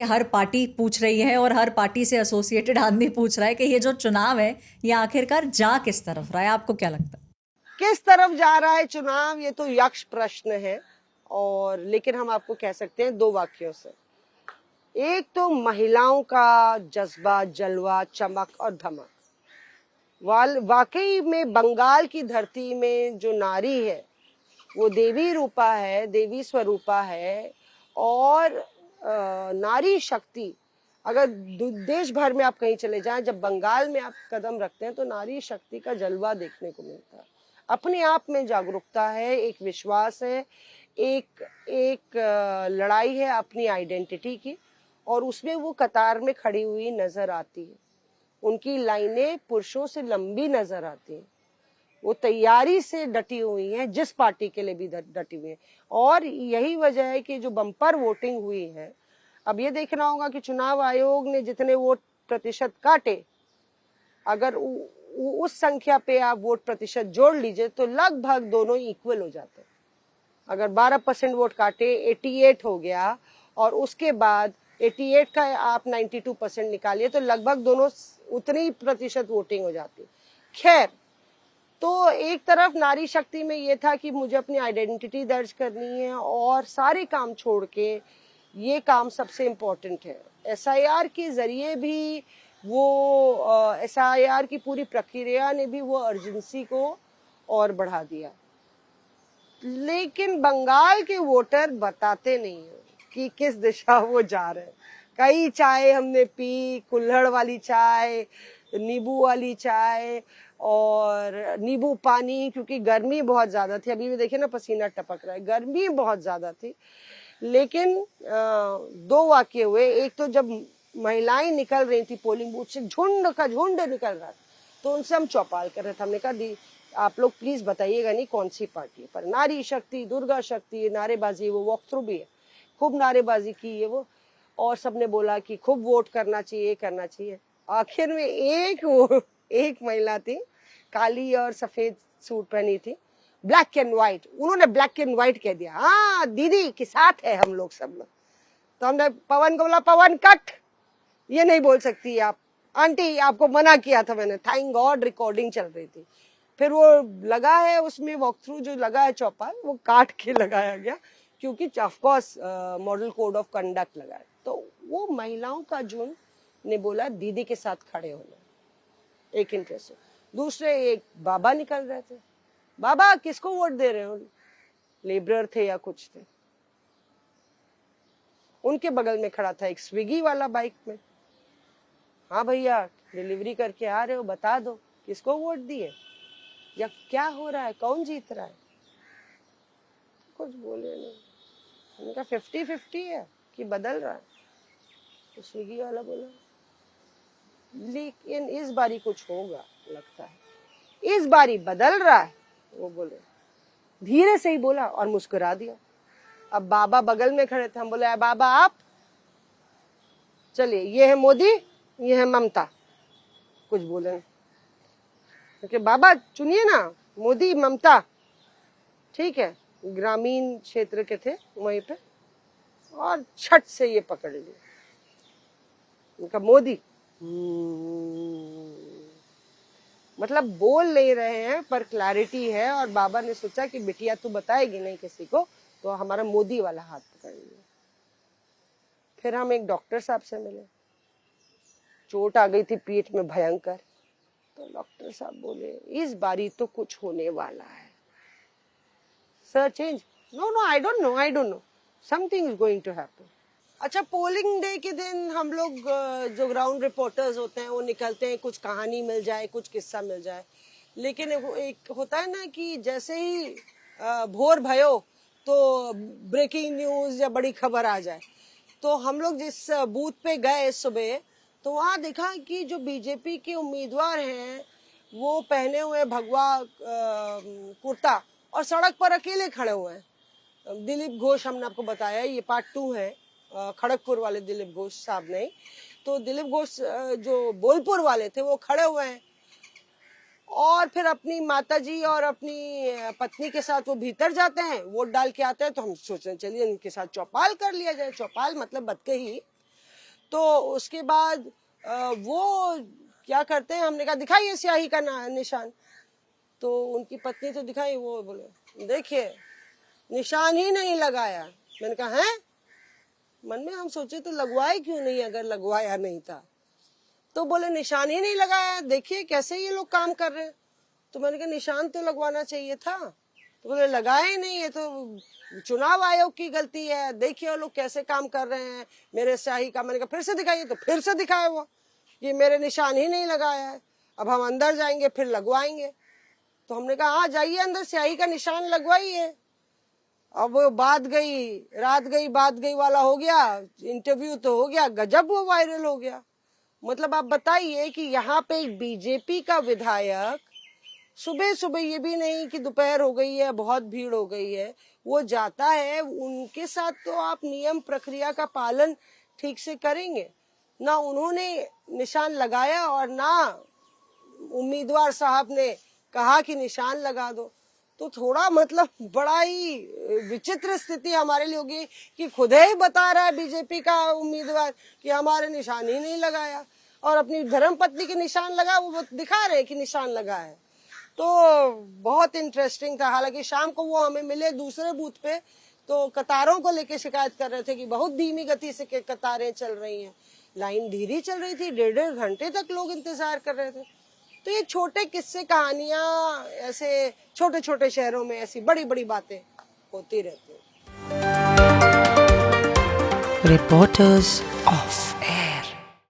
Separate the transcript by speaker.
Speaker 1: हर party पूछ रही है और हर पार्टी से एसोसिएटेड आदमी पूछ रहा है कि ये जो चुनाव है ये आखिरकार जा किस तरफ रहा है, आपको क्या लगता है?
Speaker 2: किस तरफ जा रहा है चुनाव, ये तो यक्ष प्रश्न है। और लेकिन हम आपको कह सकते हैं दो वाक्यों से। एक तो महिलाओं का जज्बा, जलवा, चमक और धमक। वाकई में बंगाल की धरती में जो नारी है वो देवी रूपा है, देवी स्वरूपा है। और नारी शक्ति, अगर देश भर में आप कहीं चले जाएं, जब बंगाल में आप कदम रखते हैं तो नारी शक्ति का जलवा देखने को मिलता है। अपने आप में जागरूकता है, एक विश्वास है, एक लड़ाई है अपनी आइडेंटिटी की, और उसमें वो कतार में खड़ी हुई नजर आती है। उनकी लाइनें पुरुषों से लंबी नजर आती हैं। वो तैयारी से डटी हुई हैं, जिस पार्टी के लिए भी डटी हुई है। और यही वजह है कि जो बम्पर वोटिंग हुई है, अब ये देखना होगा कि चुनाव आयोग ने जितने वोट प्रतिशत काटे, अगर उस संख्या पे आप वोट प्रतिशत जोड़ लीजिए तो लगभग दोनों इक्वल हो जाते हैं। अगर 12% वोट काटे 88 हो गया, और उसके बाद 88 का आप 92% निकालिए तो लगभग दोनों उतनी ही प्रतिशत वोटिंग हो जाती। खैर, तो एक तरफ नारी शक्ति में ये था कि मुझे अपनी आइडेंटिटी दर्ज करनी है और सारे काम छोड़ के ये काम सबसे इम्पोर्टेंट है। एसआईआर के जरिए भी वो एसआईआर की पूरी प्रक्रिया ने भी वो अर्जेंसी को और बढ़ा दिया। लेकिन बंगाल के वोटर बताते नहीं है कि किस दिशा वो जा रहे हैं। कई चाय हमने पी, कुल्हड़ वाली चाय, नींबू वाली चाय और नींबू पानी, क्योंकि गर्मी बहुत ज्यादा थी। अभी भी देखिए ना, पसीना टपक रहा है, गर्मी बहुत ज्यादा थी। लेकिन दो वाक्य हुए। एक तो जब महिलाएं निकल रही थी पोलिंग बूथ से, झुंड का झुंड निकल रहा था, तो उनसे हम चौपाल कर रहे थे। हमने कहा दी आप लोग प्लीज बताइएगा नहीं कौन सी पार्टी है, पर नारी शक्ति, दुर्गा शक्ति, नारेबाजी, वो वॉक थ्रू भी है, खूब नारेबाजी की है वो। और सबने बोला कि खूब वोट करना चाहिए, करना चाहिए। आखिर में एक महिला थी, काली और सफेद सूट पहनी थी, ब्लैक एंड व्हाइट। उन्होंने ब्लैक एंड व्हाइट कह दिया, हाँ दीदी के साथ है हम लोग सब लोग। तो हमने पवन को बोला, पवन कट, ये नहीं बोल सकती आप आंटी, आपको मना किया था मैंने। थैंक गॉड रिकॉर्डिंग चल रही थी। फिर वो लगा है उसमें वॉक थ्रू जो लगा है चौपाल, वो काट के लगाया गया, क्योंकि of course model code of conduct लगा है। तो वो महिलाओं का झुंड ने बोला दीदी के साथ खड़े होना, एक इंटरेस्ट। दूसरे एक बाबा निकल रहे थे, बाबा किसको वोट दे रहे हो, लेबरर थे या कुछ थे। उनके बगल में खड़ा था एक स्विगी वाला बाइक में, हाँ भैया डिलीवरी करके आ रहे हो, बता दो किसको वोट दिए या क्या हो रहा है, कौन जीत रहा है। कुछ बोले नहीं। उनका 50-50 है कि बदल रहा है। तो स्विगी वाला बोला लेकिन इस बारी कुछ होगा लगता है, इस बारी बदल रहा है। वो बोले, धीरे से ही बोला और मुस्कुरा दिया। अब बाबा बगल में खड़े थे, हम बोले बाबा आप चलिए, ये है मोदी, ये है ममता। कुछ बोले नहीं, क्योंकि बाबा चुनिए ना, मोदी ममता, ठीक है। ग्रामीण क्षेत्र के थे वहीं पे, और छट से ये पकड़ लिया, उनका मोदी। मतलब बोल नहीं रहे हैं पर क्लैरिटी है। और बाबा ने सोचा कि बिटिया तू बताएगी नहीं किसी को, तो हमारा मोदी वाला हाथ पकड़ लिया। फिर हम एक डॉक्टर साहब से मिले, चोट आ गई थी पीठ में भयंकर। तो डॉक्टर साहब बोले इस बारी तो कुछ होने वाला है। Sir change, no I don't know something is going to happen. अच्छा, पोलिंग डे के दिन हम लोग जो ग्राउंड रिपोर्टर्स होते हैं वो निकलते हैं, कुछ कहानी मिल जाए, कुछ किस्सा मिल जाए। लेकिन एक होता है ना कि जैसे ही भोर भयो तो ब्रेकिंग न्यूज या बड़ी खबर आ जाए। तो हम लोग जिस बूथ पे गए सुबह, तो वहां देखा कि जो बीजेपी के उम्मीदवार हैं वो पहने हुए भगवा कुर्ता और सड़क पर अकेले खड़े हुए हैं। दिलीप घोष, हमने आपको बताया ये पार्ट 2 है, खड़गपुर वाले दिलीप घोष साहब नहीं। तो दिलीप घोष जो बोलपुर वाले थे वो खड़े हुए हैं, और फिर अपनी माताजी और अपनी पत्नी के साथ वो भीतर जाते हैं, वोट डाल के आते हैं। तो हम सोच रहे चलिए इनके साथ चौपाल कर लिया जाए। चौपाल मतलब बतकही तो उसके बाद वो क्या करते हैं, हमने कहा दिखाइए स्याही का निशान। तो उनकी पत्नी तो दिखाई, वो बोले देखिए निशान ही नहीं लगाया। मैंने कहा है, मन में हम सोचे तो लगवाए क्यों नहीं अगर लगवाया नहीं था। तो बोले निशान ही नहीं लगाया, देखिए कैसे ये लोग काम कर रहे हैं। तो मैंने कहा निशान तो लगवाना चाहिए था। तो बोले लगाया ही नहीं, ये तो चुनाव आयोग की गलती है, देखिए वो लोग कैसे काम कर रहे हैं मेरे स्याही का। मैंने कहा फिर से दिखाइए, तो फिर से दिखाया वो कि मेरे निशान ही नहीं लगाया है, अब हम अंदर जाएंगे फिर लगवाएंगे। तो हमने कहा हाँ जाइए अंदर, स्याही का निशान लगवाइए। अब वो बात गई वाला हो गया, इंटरव्यू तो हो गया, गजब वो वायरल हो गया। मतलब आप बताइए कि यहाँ पे एक बीजेपी का विधायक सुबह सुबह, ये भी नहीं कि दोपहर हो गई है बहुत भीड़ हो गई है, वो जाता है, उनके साथ तो आप नियम प्रक्रिया का पालन ठीक से करेंगे ना। उन्होंने निशान लगाया और ना उम्मीदवार साहब ने कहा कि निशान लगा दो। तो थोड़ा मतलब बड़ा ही विचित्र स्थिति हमारे लिए होगी कि खुद ही बता रहा है बीजेपी का उम्मीदवार कि हमारे निशान ही नहीं लगाया, और अपनी धर्मपत्नी के निशान लगा, वो दिखा रहे कि निशान लगा है। तो बहुत इंटरेस्टिंग था। हालांकि शाम को वो हमें मिले दूसरे बूथ पे, तो कतारों को लेके शिकायत कर रहे थे कि बहुत धीमी गति से कतारें चल रही हैं। लाइन धीरे चल रही थी, 1.5 घंटे तक लोग इंतजार कर रहे थे। तो ये छोटे किस्से कहानियां, ऐसे छोटे छोटे शहरों में ऐसी बड़ी बड़ी बातें होती रहती हैं।
Speaker 3: Reporters Off.